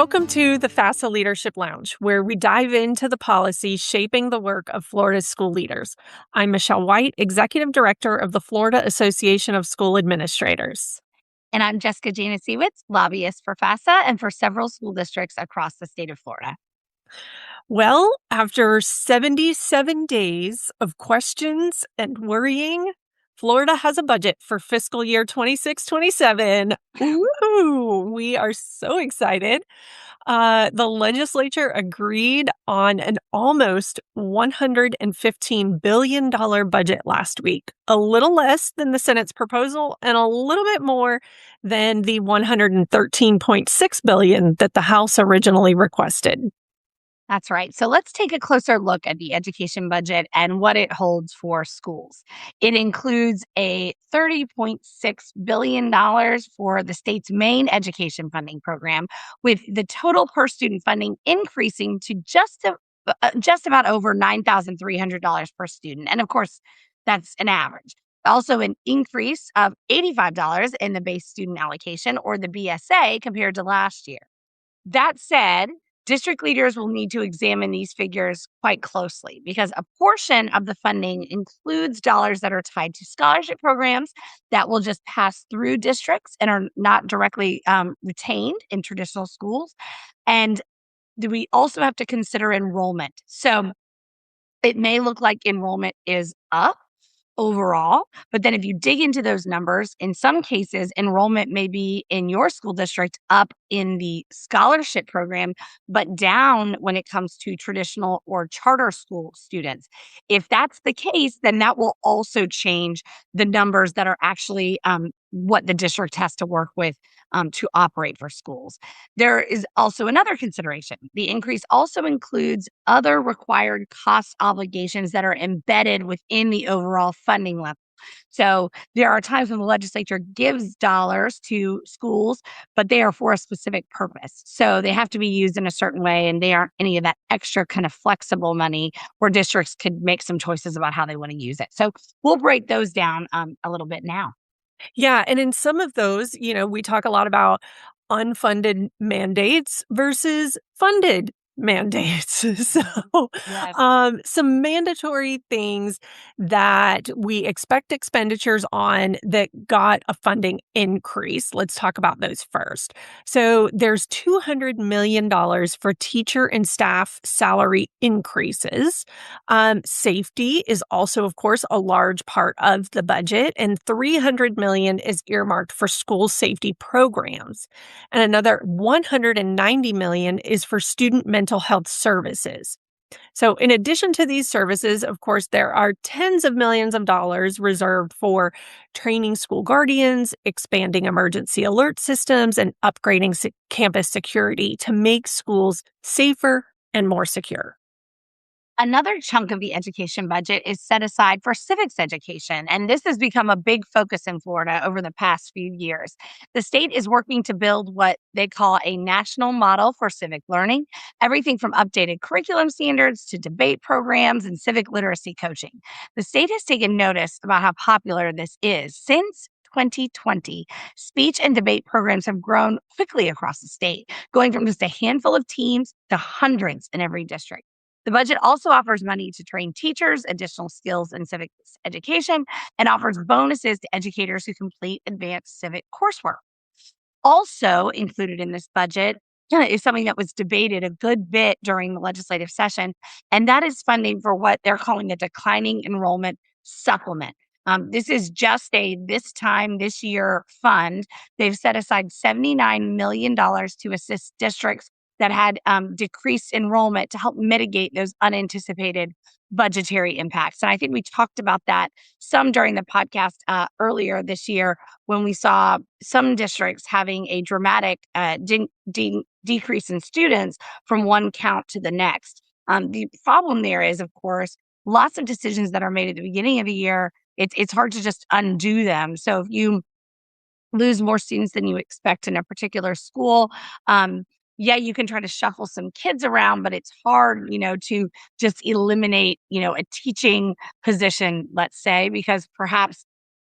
Welcome to the FAFSA Leadership Lounge, where we dive into the policy shaping the work of Florida's school leaders. I'm Michelle White, Executive Director of the Florida Association of School Administrators. And I'm Jessica Janasiewicz, lobbyist for FAFSA and for several school districts across the state of Florida. Well, after 77 days of questions and worrying, Florida has a budget for fiscal year 26-27. Woo! We are so excited. The legislature agreed on an almost $115 billion budget last week, a little less than the Senate's proposal and a little bit more than the $113.6 billion that the House originally requested. That's right. So let's take a closer look at the education budget and what it holds for schools. It includes a $30.6 billion for the state's main education funding program, with the total per student funding increasing to just about over $9,300 per student. And of course, that's an average. Also, an increase of $85 in the base student allocation, or the BSA, compared to last year. That said, district leaders will need to examine these figures quite closely because a portion of the funding includes dollars that are tied to scholarship programs that will just pass through districts and are not directly retained in traditional schools. And we also have to consider enrollment. So it may look like enrollment is up overall. But then if you dig into those numbers, in some cases, enrollment may be in your school district up in the scholarship program, but down when it comes to traditional or charter school students. If that's the case, then that will also change the numbers that are actually what the district has to work with to operate for schools. There is also another consideration. The increase also includes other required cost obligations that are embedded within the overall funding level. So there are times when the legislature gives dollars to schools, but they are for a specific purpose. So they have to be used in a certain way, and they aren't any of that extra kind of flexible money where districts could make some choices about how they want to use it. So we'll break those down a little bit now. Yeah, and in some of those, we talk a lot about unfunded mandates versus funded mandates. So, Yes. some mandatory things that we expect expenditures on that got a funding increase. Let's talk about those first. So, there's $200 million for teacher and staff salary increases. Safety is also, of course, a large part of the budget, and $300 million is earmarked for school safety programs. And another $190 million is for student mental health services. So in addition to these services, of course, there are tens of millions of dollars reserved for training school guardians, expanding emergency alert systems, and upgrading campus security to make schools safer and more secure. Another chunk of the education budget is set aside for civics education, and this has become a big focus in Florida over the past few years. The state is working to build what they call a national model for civic learning, everything from updated curriculum standards to debate programs and civic literacy coaching. The state has taken notice about how popular this is. Since 2020, speech and debate programs have grown quickly across the state, going from just a handful of teams to hundreds in every district. The budget also offers money to train teachers, additional skills in civic education, and offers bonuses to educators who complete advanced civic coursework. Also included in this budget is something that was debated a good bit during the legislative session, and that is funding for what they're calling the declining enrollment supplement. This is just a this year fund. They've set aside $79 million to assist districts that had decreased enrollment to help mitigate those unanticipated budgetary impacts. And I think we talked about that some during the podcast earlier this year when we saw some districts having a dramatic decrease in students from one count to the next. The problem there is, of course, lots of decisions that are made at the beginning of the year. It's hard to just undo them. So if you lose more students than you expect in a particular school, yeah, you can try to shuffle some kids around, but it's hard, to just eliminate, a teaching position, let's say, because perhaps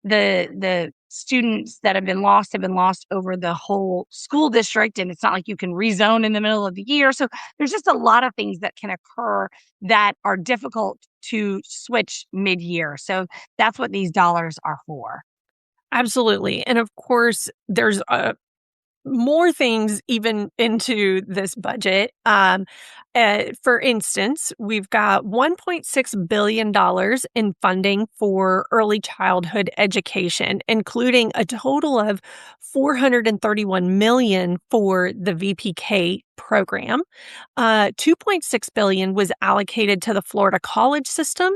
the students that have been lost over the whole school district, and it's not like you can rezone in the middle of the year. So there's just a lot of things that can occur that are difficult to switch mid-year. So that's what these dollars are for. Absolutely. And of course, there's more things even into this budget. For instance, we've got $1.6 billion in funding for early childhood education, including a total of 431 million for the VPK program. 2.6 billion was allocated to the Florida college system.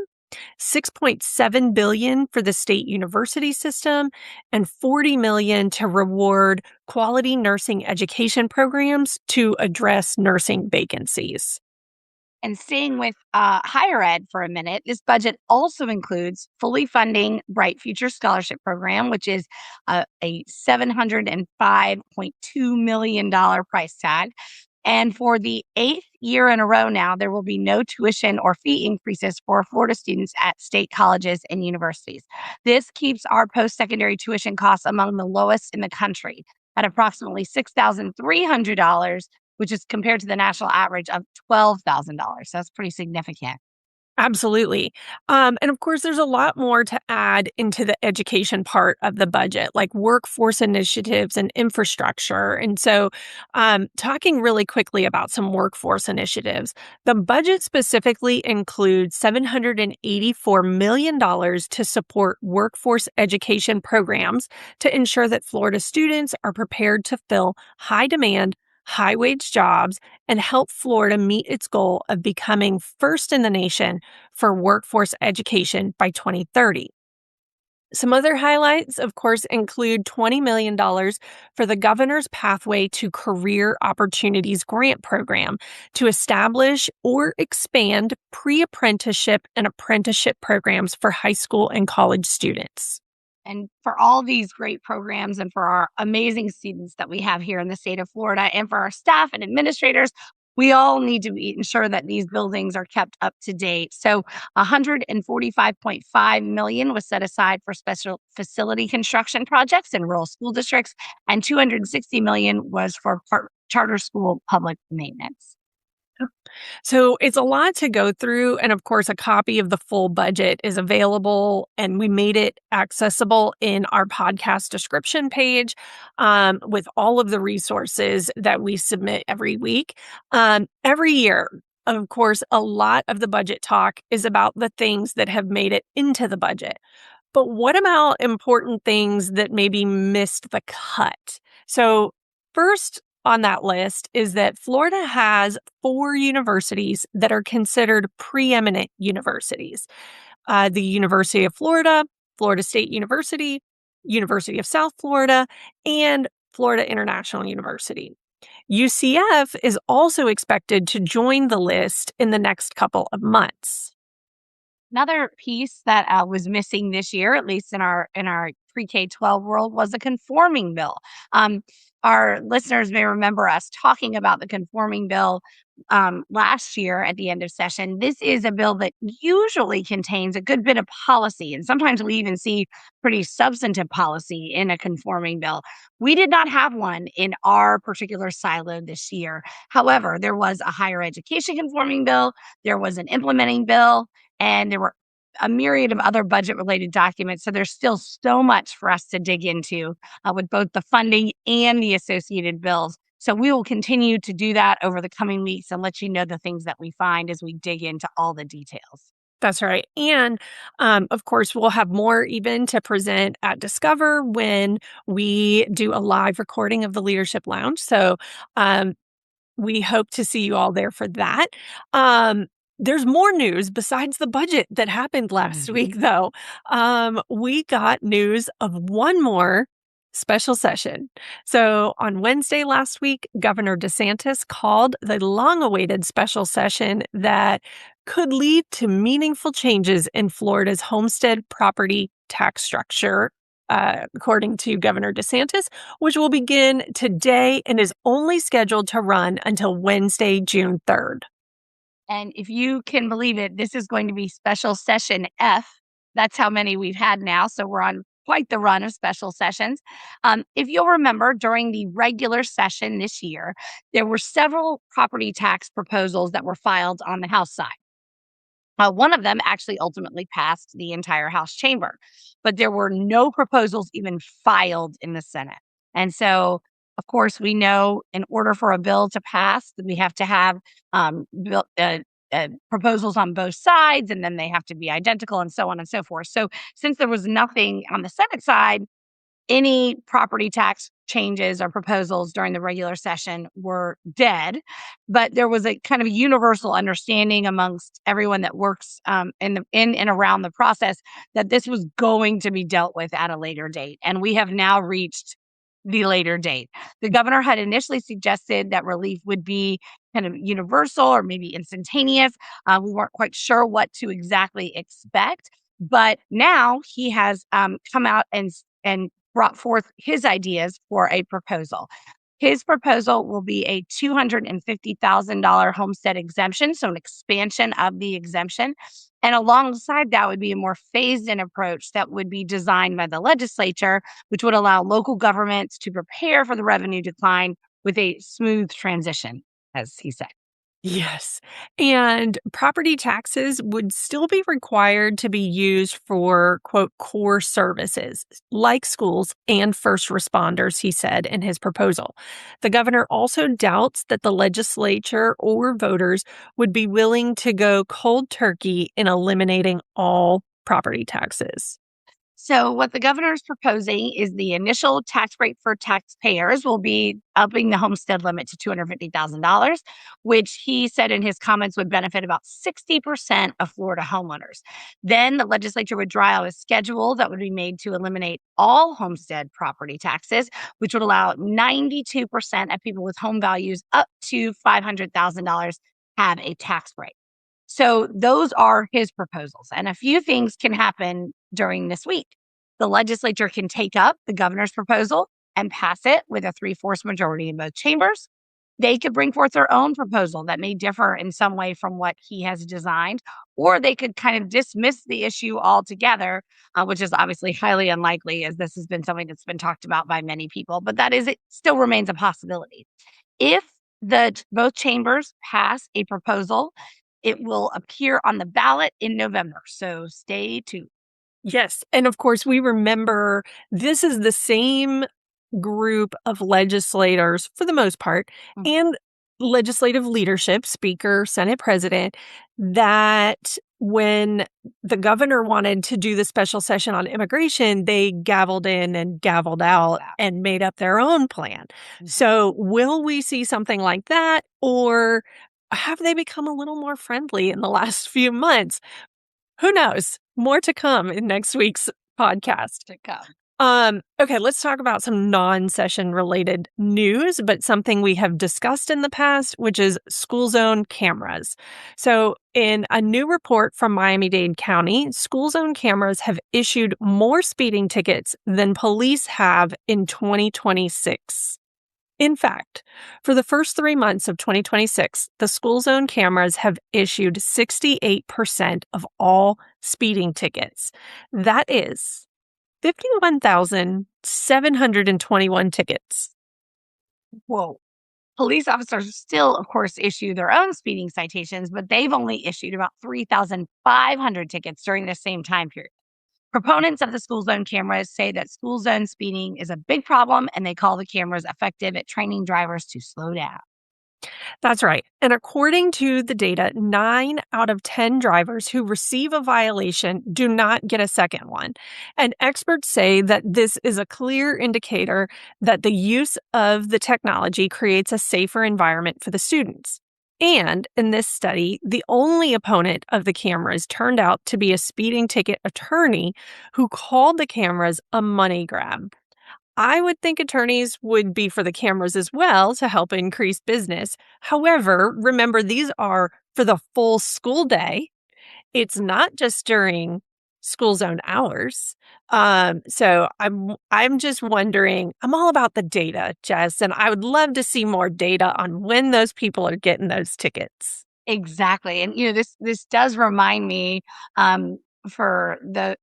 6.7 billion for the state university system and 40 million to reward quality nursing education programs to address nursing vacancies. And staying with higher ed for a minute, this budget also includes fully funding Bright Future Scholarship Program, which is a $705.2 million price tag. And for the eighth year in a row now, there will be no tuition or fee increases for Florida students at state colleges and universities. This keeps our post secondary tuition costs among the lowest in the country at approximately $6,300, which is compared to the national average of $12,000. So that's pretty significant. Absolutely. And of course, there's a lot more to add into the education part of the budget, like workforce initiatives and infrastructure. And so, talking really quickly about some workforce initiatives, the budget specifically includes $784 million to support workforce education programs to ensure that Florida students are prepared to fill high demand, high wage jobs and help Florida meet its goal of becoming first in the nation for workforce education by 2030. Some other highlights, of course, include $20 million for the Governor's Pathway to Career Opportunities Grant Program to establish or expand pre apprenticeship and apprenticeship programs for high school and college students. And for all these great programs and for our amazing students that we have here in the state of Florida and for our staff and administrators, we all need to ensure that these buildings are kept up to date. So 145.5 million was set aside for special facility construction projects in rural school districts and 260 million was for charter school public maintenance. So it's a lot to go through. And of course, a copy of the full budget is available, and we made it accessible in our podcast description page with all of the resources that we submit every week. Every year, of course, a lot of the budget talk is about the things that have made it into the budget. But what about important things that maybe missed the cut? So, first on that list is that Florida has 4 universities that are considered preeminent universities: the University of Florida, Florida State University, University of South Florida, and Florida International University. UCF is also expected to join the list in the next couple of months. Another piece that was missing this year, at least in our pre-K 12 world, was a conforming bill. Our listeners may remember us talking about the conforming bill last year at the end of session. This is a bill that usually contains a good bit of policy, and sometimes we even see pretty substantive policy in a conforming bill. We did not have one in our particular silo this year. However, there was a higher education conforming bill, there was an implementing bill, and there were a myriad of other budget related documents. So there's still so much for us to dig into with both the funding and the associated bills. So we will continue to do that over the coming weeks and let you know the things that we find as we dig into all the details. That's right. And of course, we'll have more even to present at Discover when we do a live recording of the Leadership Lounge. So um, we hope to see you all there for that. There's more news besides the budget that happened last week, though. We got news of one more special session. So on Wednesday last week, Governor DeSantis called the long awaited special session that could lead to meaningful changes in Florida's homestead property tax structure. According to Governor DeSantis, which will begin today and is only scheduled to run until Wednesday, June 3rd. And if you can believe it, this is going to be special session F. That's how many we've had now. So we're on quite the run of special sessions. If you'll remember, during the regular session this year, there were several property tax proposals that were filed on the House side. One of them actually ultimately passed the entire House chamber, but there were no proposals even filed in the Senate. And so, of course, we know in order for a bill to pass, that we have to have proposals on both sides, and then they have to be identical, and so on and so forth. So, since there was nothing on the Senate side, any property tax changes or proposals during the regular session were dead. But there was a kind of universal understanding amongst everyone that works in and around the process that this was going to be dealt with at a later date. And we have now reached the later date. The governor had initially suggested that relief would be kind of universal or maybe instantaneous. We weren't quite sure what to exactly expect, but now he has come out and brought forth his ideas for a proposal. His proposal will be a $250,000 homestead exemption, so an expansion of the exemption. And alongside that would be a more phased in approach that would be designed by the legislature, which would allow local governments to prepare for the revenue decline with a smooth transition, as he said. Yes. And property taxes would still be required to be used for, quote, core services like schools and first responders, he said in his proposal. The governor also doubts that the legislature or voters would be willing to go cold turkey in eliminating all property taxes. So, what the governor is proposing is the initial tax rate for taxpayers will be upping the homestead limit to $250,000, which he said in his comments would benefit about 60% of Florida homeowners. Then the legislature would draw out a schedule that would be made to eliminate all homestead property taxes, which would allow 92% of people with home values up to $500,000 have a tax break. So those are his proposals. And a few things can happen during this week. The legislature can take up the governor's proposal and pass it with a three-fourths majority in both chambers. They could bring forth their own proposal that may differ in some way from what he has designed, or they could kind of dismiss the issue altogether, which is obviously highly unlikely, as this has been something that's been talked about by many people. But it still remains a possibility. If both chambers pass a proposal, it will appear on the ballot in November. So stay tuned. Yes. And of course, we remember this is the same group of legislators, for the most part, Mhm. and legislative leadership, Speaker, Senate President, that when the governor wanted to do the special session on immigration, they gavelled in and gavelled out Wow. and made up their own plan. Mhm. So, will we see something like that? Or have they become a little more friendly in the last few months? Who knows? More to come in next week's podcast. To come. Okay, let's talk about some non-session related news, but something we have discussed in the past, which is school zone cameras. So, in a new report from Miami-Dade County, school zone cameras have issued more speeding tickets than police have in 2026. In fact, for the first 3 months of 2026, the school zone cameras have issued 68% of all speeding tickets. That is 51,721 tickets. Whoa. Police officers still, of course, issue their own speeding citations, but they've only issued about 3,500 tickets during the same time period. Proponents of the school zone cameras say that school zone speeding is a big problem, and they call the cameras effective at training drivers to slow down. That's right. And according to the data, 9 out of 10 drivers who receive a violation do not get a second one. And experts say that this is a clear indicator that the use of the technology creates a safer environment for the students. And in this study, the only opponent of the cameras turned out to be a speeding ticket attorney who called the cameras a money grab. I would think attorneys would be for the cameras as well to help increase business. However, remember these are for the full school day. It's not just during school zone hours. So I'm just wondering, I'm all about the data, Jess, and I would love to see more data on when those people are getting those tickets. Exactly. And this does remind me for the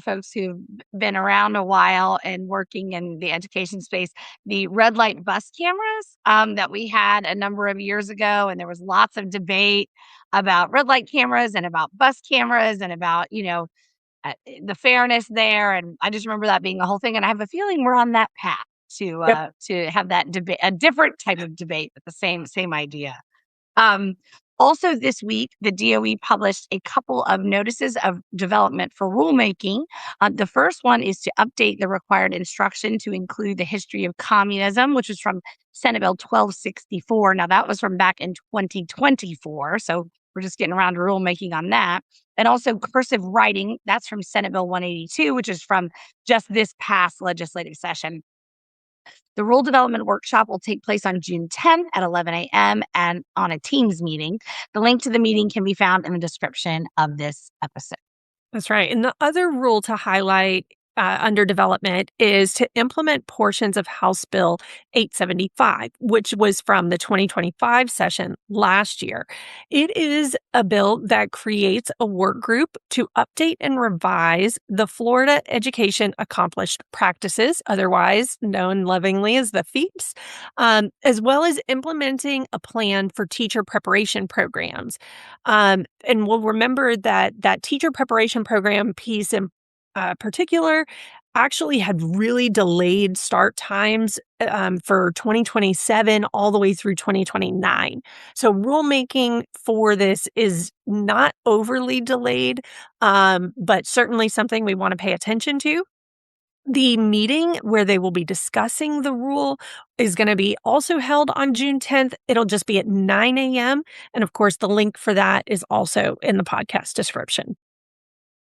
folks who've been around a while and working in the education space, the red light bus cameras that we had a number of years ago, and there was lots of debate about red light cameras and about bus cameras and about the fairness there. And I just remember that being a whole thing. And I have a feeling we're on that path Yep. to have that debate, a different type of debate, but the same idea. Um, Also, this week, the DOE published a couple of notices of development for rulemaking. The first one is to update the required instruction to include the history of communism, which is from Senate Bill 1264. Now, that was from back in 2024. So we're just getting around to rulemaking on that. And also cursive writing, that's from Senate Bill 182, which is from just this past legislative session. The rule development workshop will take place on June 10th at 11 a.m. and on a Teams meeting. The link to the meeting can be found in the description of this episode. That's right. And the other rule to highlight under development is to implement portions of House Bill 875, which was from the 2025 session last year. It is a bill that creates a work group to update and revise the Florida Education Accomplished Practices, otherwise known lovingly as the FEAPS, as well as implementing a plan for teacher preparation programs. And we'll remember that that teacher preparation program piece in particular actually had really delayed start times for 2027 all the way through 2029. So rulemaking for this is not overly delayed, but certainly something we want to pay attention to. The meeting where they will be discussing the rule is going to be also held on June 10th. It'll just be at 9 a.m. And of course, the link for that is also in the podcast description.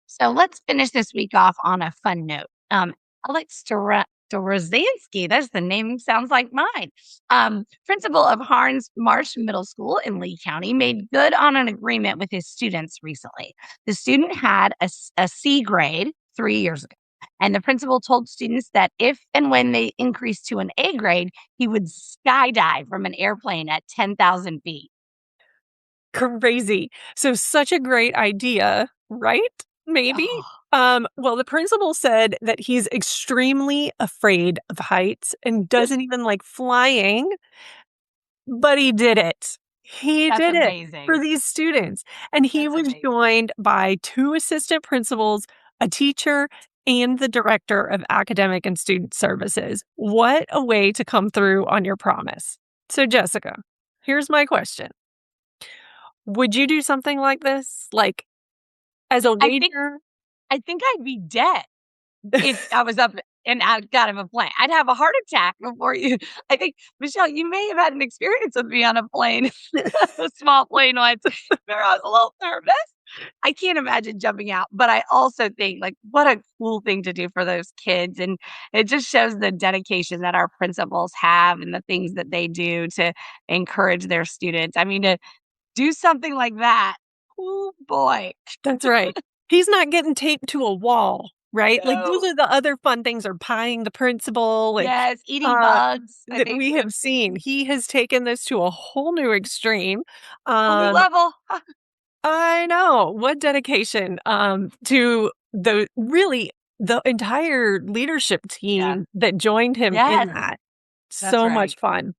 So let's finish this week off on a fun note. Alex Dorozansky, that's the name, sounds like mine. Principal of Harns Marsh Middle School in Lee County, made good on an agreement with his students recently. The student had a C grade 3 years ago, and the principal told students that if and when they increased to an A grade, he would skydive from an airplane at 10,000 feet. Crazy. So such a great idea, right? Maybe. Well, the principal said that he's extremely afraid of heights and doesn't even like flying, but he did it. He That's did it for amazing. these students. And he That's was amazing. joined by 2 assistant principals, a teacher, and the director of academic and student services. What a way to come through on your promise. So, Jessica, here's my question. Would you do something like this? Like, as a I think wager? I think I'd be dead if I was up and out of a plane. I'd have a heart attack before you. I think, Michelle, you may have had an experience with me on a plane, a small plane once, where I was a little nervous. I can't imagine jumping out, but I also think, like, what a cool thing to do for those kids, and it just shows the dedication that our principals have and the things that they do to encourage their students. I mean, to do something like that, oh boy. That's right. He's not getting taped to a wall, right? Like, those No. are the other fun things, are pieing the principal and, Yes, eating uh, bugs, I that think, we have seen. He has taken this to a whole new extreme. whole new Um, level. I know. What dedication, to the entire leadership Yeah. team that joined him in Yes, that. that's So right. much fun.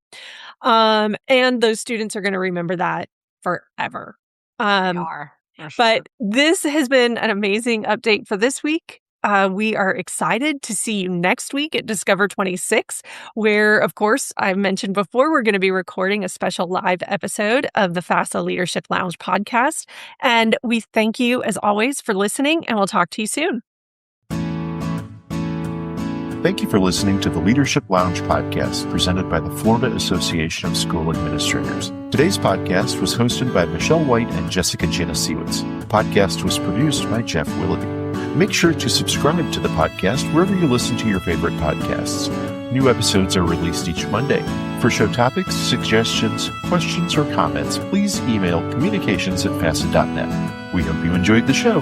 And those students are gonna remember that forever. They Um are, for sure. But this has been an amazing update for this week. We are excited to see you next week at Discover 26, where, of course, I mentioned before, we're going to be recording a special live episode of the FAFSA Leadership Lounge podcast. And we thank you, as always, for listening, and we'll talk to you soon. Thank you for listening to the Leadership Lounge podcast presented by the Florida Association of School Administrators. Today's podcast was hosted by Michelle White and Jessica Janasiewicz. The podcast was produced by Jeff Willoughby. Make sure to subscribe to the podcast wherever you listen to your favorite podcasts. New episodes are released each Monday. For show topics, suggestions, questions, or comments, please email communications@fasa.net. We hope you enjoyed the show.